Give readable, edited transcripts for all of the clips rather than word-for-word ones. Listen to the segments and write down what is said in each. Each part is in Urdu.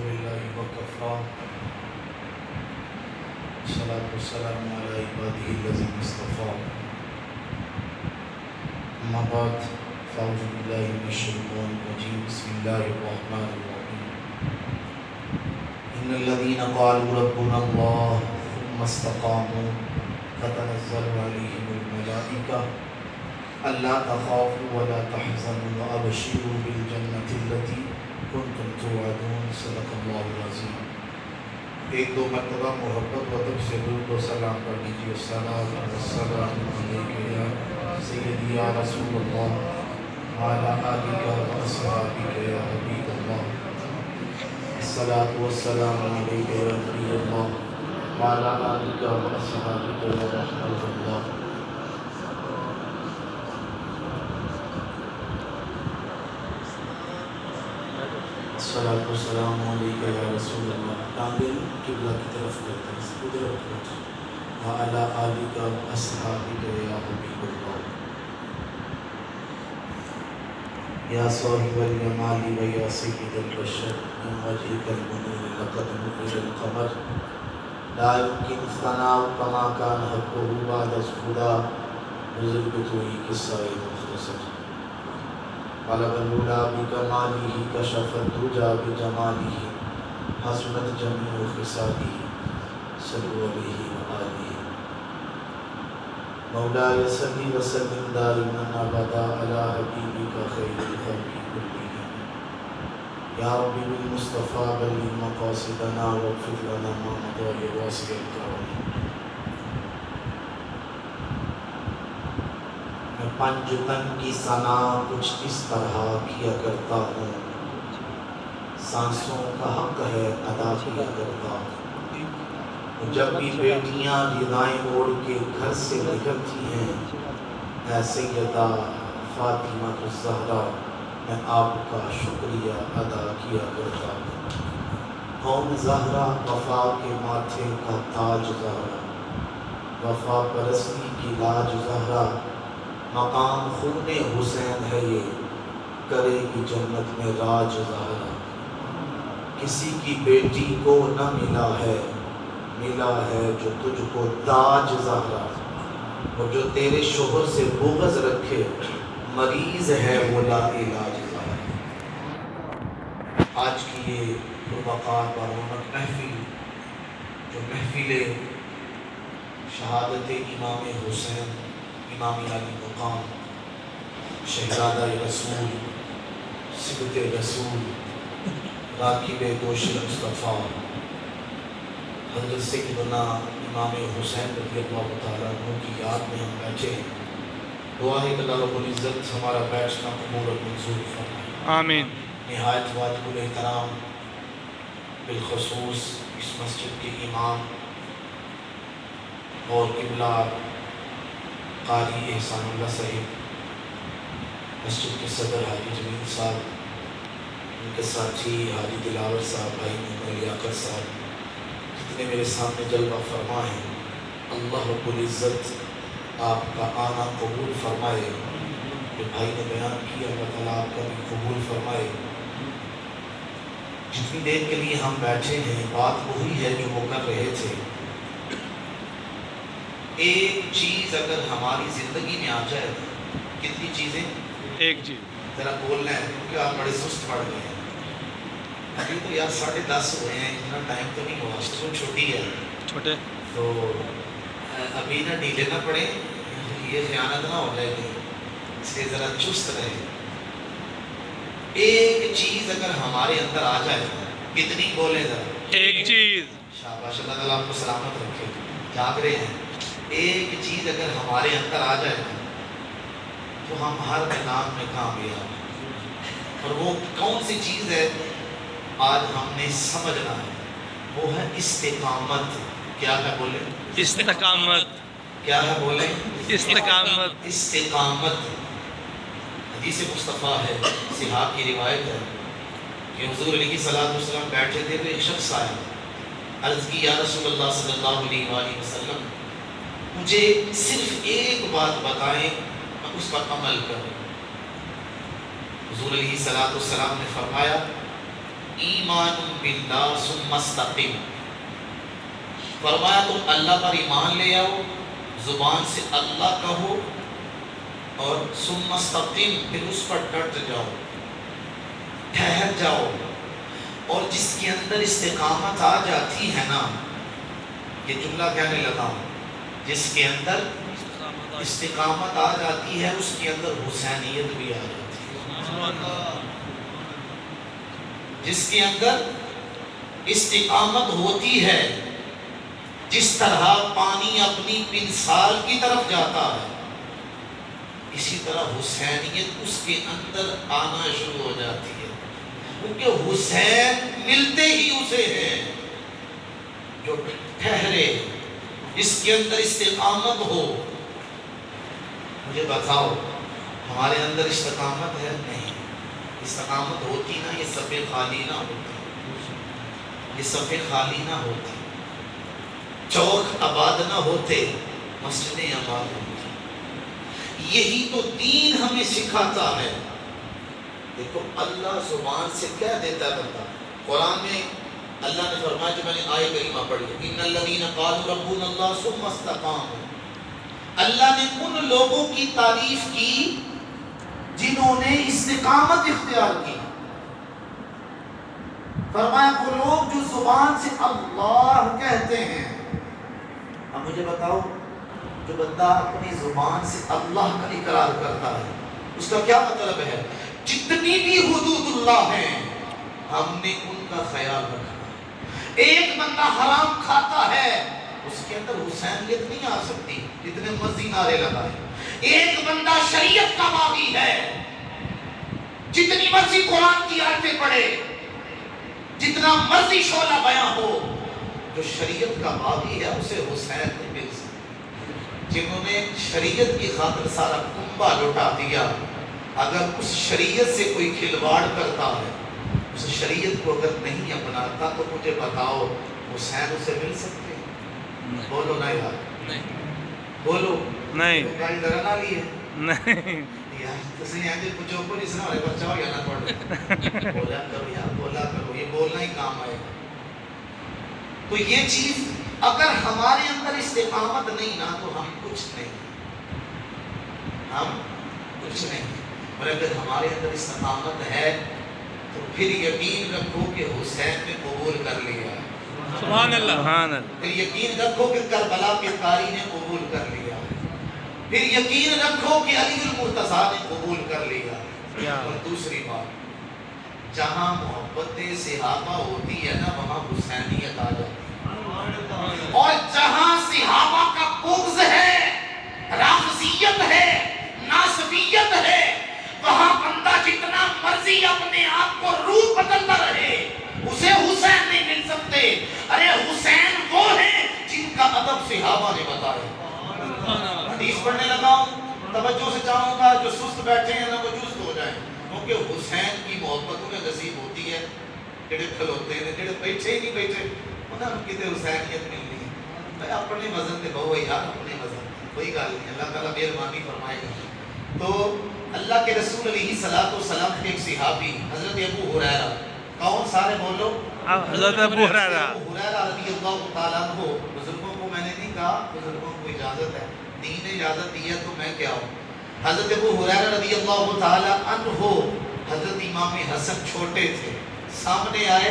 لله وكفى والصلاة والسلام على عباده الذين اصطفى أما بعد فأعوذ بالله من الشيطان الرجيم بسم الله الرحمن الرحيم إن الذين قالوا ربنا الله ثم استقاموا تتنزل عليهم الملائكة ألا تخافوا ولا تحزنوا وأبشروا بالجنة التي کنتم توعدون صدق اللہ العظیم۔ ایک دو مرتبہ محبت و ادب سے درود و سلام پڑھ لیجیے۔ الصلاۃ والسلام علیک یا سیدی یا رسول اللہ وعلی آلک و اصحابک یا حبیب اللہ۔ الصلاۃ والسلام علیک یا نبی اللہ وعلی آلک و اصحابک یا رحمت اللہ۔ الصلاۃ والسلام علیک یا رسول اللہ۔ ٹانگیں قبلہ کی طرف کرتے ہیں، قدرت کرتے ہیں۔ وعلی آلک و اصحابک یا حبیب اللہ۔ یا صاحب الجمال و یا سید البشر من وجهک المنیر لقد نور القمر لا يمكن الثناء كما كان حقه بعد خدا بزرگ توئی قصہ مختصر۔ بلغ العلا بکمالہ کشف الدجی بجمالہ حسنت جمیع خصالہ صلوا علیہ وآلہ۔ مولاي صل وسلم دائما ابدا علی حبیبک خیر الخلق کلہم۔ یا رب بالمصطفیٰ بلغ مقاصدنا واغفر لنا ما مضى یا واسع الکرم۔ میں پنجتن کی ثنا کچھ اس طرح کیا کرتا ہوں، سانسوں کا حق ہے ادا کیا کرتا ہوں۔ جب بھی بیٹیاں ردائیں اوڑھ کے گھر سے نکلتی ہیں، اے سیدہ فاطمہ الزہرا، میں آپ کا شکریہ ادا کیا کرتا ہوں۔ قوم زہرا وفا کے ماتھے کا تاج زہرا، وفا پرستی کی لاج زہرا، مقام خون حسین ہے یہ، کرے گی جنت میں راج زہرا۔ کسی کی بیٹی کو نہ ملا ہے، ملا ہے جو تجھ کو تاج زہرا، اور جو تیرے شوہر سے بغض رکھے مریض ہے وہ لا علاج زہرا۔ آج کی یہ پروقار بارونق محفل جو محفل شہادت امام حسین امام علی مقام شہزادہ رسول سبط رسول راکب گوش مصطفیٰ حضرت سیدنا امام حسین رضی اللہ تعالیٰ عنہ کی یاد میں ہم بیٹھے ہیں۔ دعا ہے کہ اللہ رب العزت ہمارا بیٹھنا قبول اور منظور فرمائے، آمین۔ نہایت واجب الاحترام بالخصوص اس مسجد کے امام اور قبلہ قاری احسان اللہ صاحب، مسجد کے صدر حاجی جمیل صاحب، ان کے ساتھی حاجی دلاور صاحب، بھائی محمد لیاقت صاحب، جتنے میرے سامنے جلوہ فرما ہیں، اللہ رب العزت آپ کا آنا قبول فرمائے۔ جو بھائی نے بیان کیا اللہ تعالیٰ آپ کا بھی قبول فرمائے۔ جتنی دیر کے لیے ہم بیٹھے ہیں بات وہی ہے جو وہ کر رہے تھے۔ ایک چیز اگر ہماری زندگی میں آ جائے، کتنی چیزیں؟ ایک چیز ذرا بولنا ہے کیونکہ آپ بڑے سست پڑ گئے ہیں۔ ابھی تو یار 10:30 ہوئے ہیں، اتنا ٹائم تو نہیں ہوا، اسکول چھوٹی ہے چھوٹے تو ابھی نہ ڈھیلے نہ پڑے، یہ خیانت نہ ہو جائے گی، اس لیے ذرا چست رہے۔ ایک چیز اگر ہمارے اندر آ جائے، کتنی بولیں ذرا؟ ایک چیز۔ شاباش، اللہ تعالیٰ آپ کو سلامت رکھے، جاگ رہے ہیں۔ ایک چیز اگر ہمارے اندر آ جائے تو ہم ہر میدان میں کامیاب ہیں۔ اور وہ کون سی چیز ہے آج ہم نے سمجھنا ہے، وہ ہے استقامت۔ کیا ہے بولے؟ استقامت۔ کیا ہے بولے؟ استقامت۔ استقامت حدیث مصطفیٰ ہے، صحاح کی روایت ہے کہ حضور علیہ الصلوۃ والسلام بیٹھے تھے تو ایک شخص آیا، عرض کی یا رسول اللہ صلی اللہ علیہ وآلہ وسلم، مجھے صرف ایک بات بتائیں میں اس پر عمل کروں۔ حضور علیہ الصلوۃ والسلام نے فرمایا ایمان باللہ ثم استقم، فرمایا تم اللہ پر ایمان لے آؤ، زبان سے اللہ کہو، اور ثم استقم، پھر اس پر ڈٹ جاؤ، ٹھہر جاؤ۔ اور جس کے اندر استقامت آ جاتی ہے نا، یہ جملہ کہنے لگا ہوں، جس کے اندر استقامت آ جاتی ہے اس کے اندر حسینیت بھی آ جاتی ہے۔ جس کے اندر استقامت ہوتی ہے، جس طرح پانی اپنی پنسال کی طرف جاتا ہے، اسی طرح حسینیت اس کے اندر آنا شروع ہو جاتی ہے، کیونکہ حسین ملتے ہی اسے ہیں جو ٹھہرے، اس کے اندر استقامت ہو۔ مجھے بتاؤ ہمارے اندر استقامت ہے؟ نہیں۔ استقامت ہوتی نا، یہ صفحے خالی نہ ہوتے، یہ صفحے خالی نہ ہوتے، چوک آباد نہ ہوتے، مسجدیں آباد ہوتی۔ یہی تو دین ہمیں سکھاتا ہے۔ دیکھو اللہ زبان سے کہہ دیتا ہے بندہ، قرآن میں اللہ نے فرمایا، جو میں نے آیت کریمہ پڑھی ہے، ان الذین قالوا ربنا اللہ ثم استقاموا، اللہ نے ان لوگوں کی تعریف کی جنہوں نے استقامت اختیار کی۔ فرمایا وہ لوگ جو زبان سے اللہ کہتے ہیں۔ اب مجھے بتاؤ، جو بندہ اپنی زبان سے اللہ کا اقرار کرتا ہے، اس کا کیا مطلب ہے؟ جتنی بھی حدود اللہ ہیں ہم نے ان کا خیال رکھنا۔ ایک بندہ حرام کھاتا ہے، اس کے اندر حسینیت نہیں آ سکتی، جتنے مرضی نعرے لگائے۔ ایک بندہ شریعت کا باغی ہے، جتنی مرضی قرآن کی آیتیں پڑھے، جتنا مرضی شعلہ بیان ہو، جو شریعت کا باغی ہے اسے حسین نہیں مل سکتا۔ جنہوں نے شریعت کی خاطر سارا کنبہ لوٹا دیا، اگر اس شریعت سے کوئی کھلواڑ کرتا ہے، اس شریعت کو اگر نہیں اپناتا، تو مجھے بتاؤ حسین اسے مل سکتے؟ بولو نا یار، بولو نہیں، گاڑی ذرا نہ لیے نہیں، یار کسی نے آگے کچھ اوپر اس نے بچاؤ یا نہ پڑھ بولا کرو یار، بولا کرو، یہ بولنا ہی کام آئے گا۔ تو یہ چیز اگر ہمارے اندر استقامت نہیں نا، تو ہم کچھ نہیں، ہم کچھ نہیں۔ اور اگر ہمارے اندر استقامت ہے تو پھر یقین رکھو کہ حسین نے قبول کر لیا، سبحان اللہ، سبحان اللہ۔ پھر یقین رکھو کہ کربلا کے قاری نے قبول کر لیا، پھر یقین رکھو کہ علی المرتضیٰ نے قبول کر لیا۔ اور دوسری بات، جہاں محبت صحابہ ہوتی ہے نا، وہاں حسینیت آ جاتی ہے۔ اور جہاں صحابہ کا بغض ہے، رافضیت ہے، ناصبیت ہے، وہاں بندہ جتنا مرضی اپنے آپ کو روح بدلتا رہے، اسے حسین نہیں مل سکتے۔ ارے حسین وہ ہیں جن کا ادب صحابہ نے بتایا۔ حدیث پڑھنے لگا ہوں، توجہ سے چاہوں گا جو سست بیٹھے ہیں نا وہ چست ہو جائیں، کیونکہ حسین کی محبت انہیں نصیب ہوتی ہے جڑے کھلوتے ہیں، جڑے بیٹھے ہی نہیں بیٹھے انہاں نوں کتے حسینیت ملنی ہے۔ میں اپنے مذہب تے بہو یار، اپنے مذہب کوئی گل نہیں، اللہ تعالیٰ مہربانی فرمائے گا۔ تو اللہ کے رسول علیہ السلام کے ایک صحابی حضرت ابو ہریرہ، کون سارے بولو؟ حضرت ابو ہریرہ رضی اللہ تعالیٰ عنہ۔ بزرگوں کو میں نے نہیں کہا، بزرگوں کو اجازت ہے، دین نے اجازت دی ہے تو میں کیا ہوں۔ حضرت ابو ہریرہ رضی اللہ تعالیٰ عنہ، حضرت امام حسن چھوٹے تھے، سامنے آئے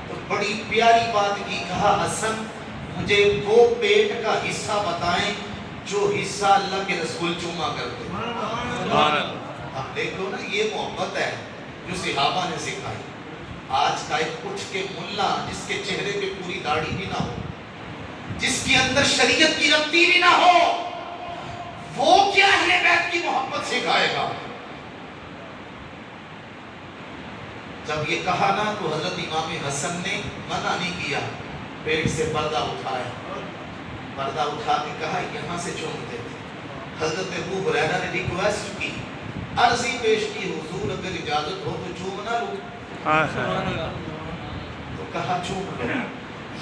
تو بڑی پیاری بات کی، کہا حسن مجھے وہ پیٹ کا حصہ بتائیں جو حصہ اللہ کے رسول چوما کرتے۔ اب دیکھو نا، یہ محبت ہے جو صحابہ نے سکھائی۔ آج کا ایک اٹھ کے ملا جس کے چہرے پہ پوری داڑھی بھی نہ ہو، جس کے اندر شریعت کی رتی بھی نہ ہو، وہ کیا اہل بیت کی محبت سکھائے گا؟ جب یہ کہا نا تو حضرت امام حسن نے منع نہیں کیا، پیٹ سے پردہ اٹھایا، پردہ اٹھا کے کہا یہاں سے چومتے تھے۔ حضرت ابو ہریرہ نے ریکویسٹ کی، عرضی پیش کی، حضور اگر اجازت ہو تو چوم نہ لوں؟ تو کہا چوم لو۔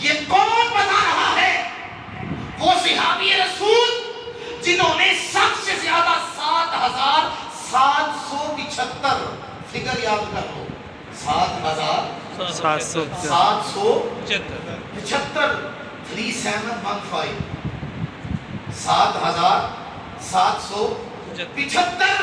یہ کون بتا رہا ہے؟ وہ صحابی رسول جنہوں نے سب سے زیادہ 7775 فگر یاد کر لو، 7775 775 3715 7775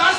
10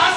10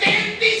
33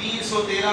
313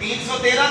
313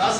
10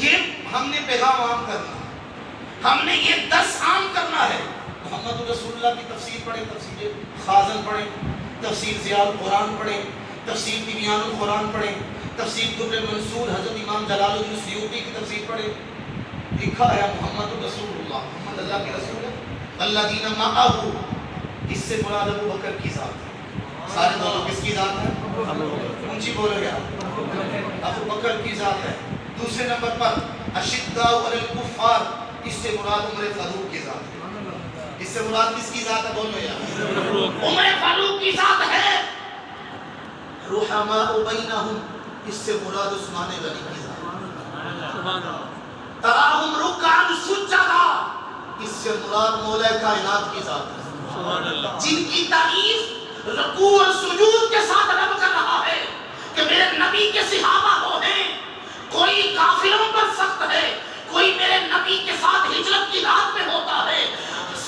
یہ ہم نے پیغام عام کرنا ہے، ہم نے یہ 10 عام کرنا ہے۔ محمد رسول اللہ کی تفسیر پڑھیں، تفسیر خازن پڑھیں، تفسیر ضیاء القرآن پڑھیں، تفسیر تبیان القرآن پڑھیں، تفسیر در المنصور حضرت امام جلال الدین سیوطی کی تفسیر پڑھیں۔ لکھا ہے محمد رسول اللہ، محمد اللہ کے رسول ہے، الذین معہ، اس سے مراد ابو بکر کی ذات ہے۔ سارے دونوں کس کی ذات ہے؟ اونچی بولو یار، ابو بکر کی ذات ہے۔ دوسرے نمبر پر اشداء علی الکفار، اس سے مراد عمر فاروق کی ذات ہے۔ اس سے مراد کس کی ذات ہے؟ بولو یار، عمر فاروق کی ذات ہے۔ رحماء بینہم، اس سے مراد عثمان غنی کی ذات ہے۔ تراہم رکعا سجدا، اس سے مراد مولا کائنات کی ذات ہے۔ جن کی تعریف رکوع اور سجود کے ساتھ رب کر رہا ہے کہ میرے نبی کے صحابہ وہ ہیں، کوئی کافروں پر سخت ہے، کوئی میرے نبی کے ساتھ ہجرت کی رات میں ہوتا ہے،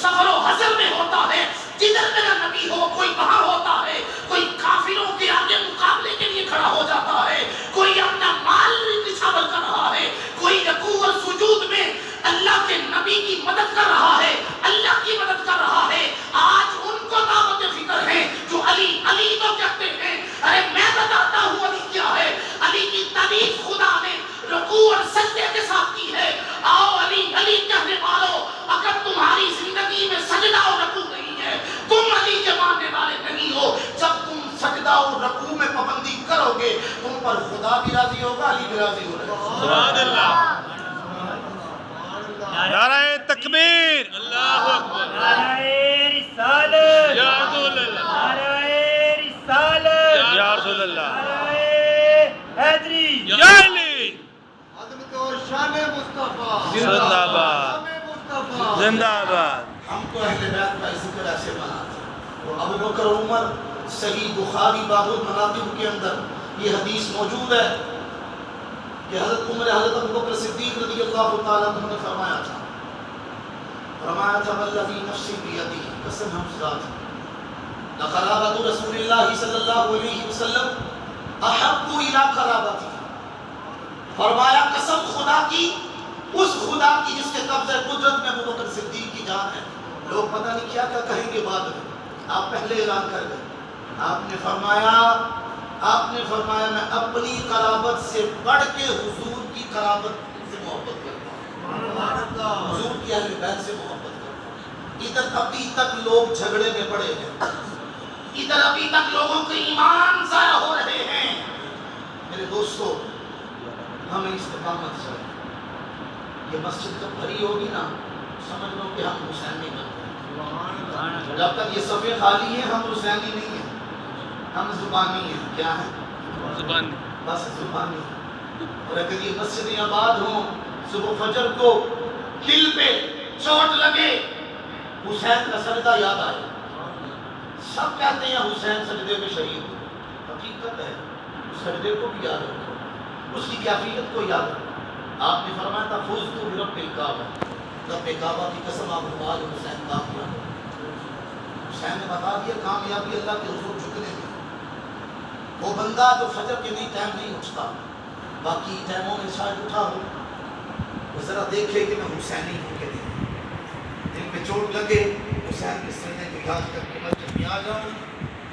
سفر و حضر میں ہوتا ہے، جدھر میرا نبی ہو کوئی وہاں ہوتا ہے، کوئی کافروں کے آگے مقابلے کے لیے کھڑا ہو جاتا ہے، کوئی اپنا مال نچھاور کر رہا ہے، کوئی رکوع اور سجود میں اللہ کے نبی کی مدد کر رہا ہے، اللہ کی مدد کر رہا ہے۔ آج ان کو دعوت فکر ہے جو علی علی تو کہتے ہیں، ارے میں بتاتا ہوں علی کیا ہے۔ علی کی تعریف خدا نے رکوع اور سجدے کے ساتھ کی ہے۔ آؤ علی علی کہنے والوں، اگر تمہاری زندگی میں سجدہ اور رکوع نہیں ہے، تم علی کے ماننے والے نہیں ہو۔ جب تم سجدہ اور رکوع میں پابندی کرو گے، تم پر خدا بھی راضی ہوگا، علی بھی راضی ہوگا۔ سبحان اللہ، نعرہ تکبیر، اللہ اکبر، نعرہ رسالت، یا رسول اللہ، نعرہ رسالت، یا رسول اللہ، نعرہ حیدری، یا علی، عظمت و شان مصطفیٰ، زندہ باد، شان مصطفیٰ، زندہ باد۔ ہم تو اہل بیت کا ذکر ایسے بنا تھا۔ ابو بکر عمر، صحیح بخاری باب المناقب کے اندر یہ حدیث موجود ہے کہ حضرت عمر حضرت ابو بکر صدیق رضی اللہ تعالیٰ عنہ نے فرمایا تھا والذی نفسی بیدہ، قسم ہم ذات لقرابۃ رسول اللہ صلی اللہ علیہ وسلم احب الی قرابتی، فرمایا قسم خدا کی، اس خدا کی جس کے قبضہ قدرت میں ابو بکر صدیق کی جان ہے۔ لوگ پتہ نہیں کیا کیا کہیں گے بعد میں، آپ پہلے اعلان کر گئے۔ آپ نے فرمایا میں اپنی قرابت سے بڑھ کے حضور کی قرابت سے محبت کرتا ہوں، حضور کی اہل بیت سے محبت کرتا ہوں۔ ادھر ابھی تک لوگ جھگڑے میں پڑے ہیں، ادھر ابھی تک لوگوں کے ایمان ضائع ہو رہے ہیں۔ میرے دوستو، ہمیں استقامت چاہیے۔ یہ مسجد جب بھری ہوگی نا، سمجھ لو کہ ہم حسینی بن گئے۔ جب تک یہ صفیں خالی ہیں ہم حسینی نہیں ہیں، ہم زبانی ہیں۔ کیا ہیں؟ زبان، بس زبانی۔ اور اگر یہ مسجدیں آباد ہوں، صبح فجر کو دل پہ چوٹ لگے، حسین کا سجدہ یاد آئے، سب کہتے ہیں حسین سجدے میں شہید ہوئے، حقیقت ہے اس سجدے کو بھی یاد رکھو، اس کی کیفیت کو یاد رکھو۔ آپ نے فرمایا تھا فزت برب الکعبہ، رب کعبہ کی قسم آپ کو آج حسین کامیاب۔ حسین نے بتا دیا کامیابی اللہ کے حضور جھکنے میں۔ وہ بندہ جو فجر کے نہیں ٹائم نہیں اٹھتا، باقی ٹائموں میں شاید اٹھا ہو، وہ ذرا دیکھے کہ میں حسینی ہوں کہ نہیں، دل پہ چوٹ لگے، حسین کے سجدے کو یاد کر کے مسجد میں آ جاؤں،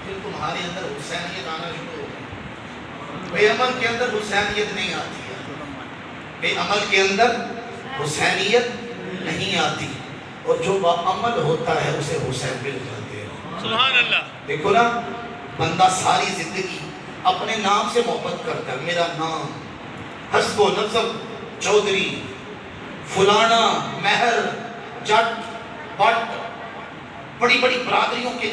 پھر تمہارے اندر حسینیت آنا شروع ہو گئی۔ بے عمل کے اندر حسینیت نہیں آتی ہے، بے عمل کے اندر حسینیت نہیں آتی، اور جو با عمل ہوتا ہے اسے حسین مل جاتے ہیں۔ سبحان اللہ۔ دیکھو نا، بندہ ساری زندگی اپنے نام سے محبت کرتا ہے، میرا نام حسب و نسب چودھری، فلانا، مہر، جٹ، بٹ، بڑی بڑی برادریوں کے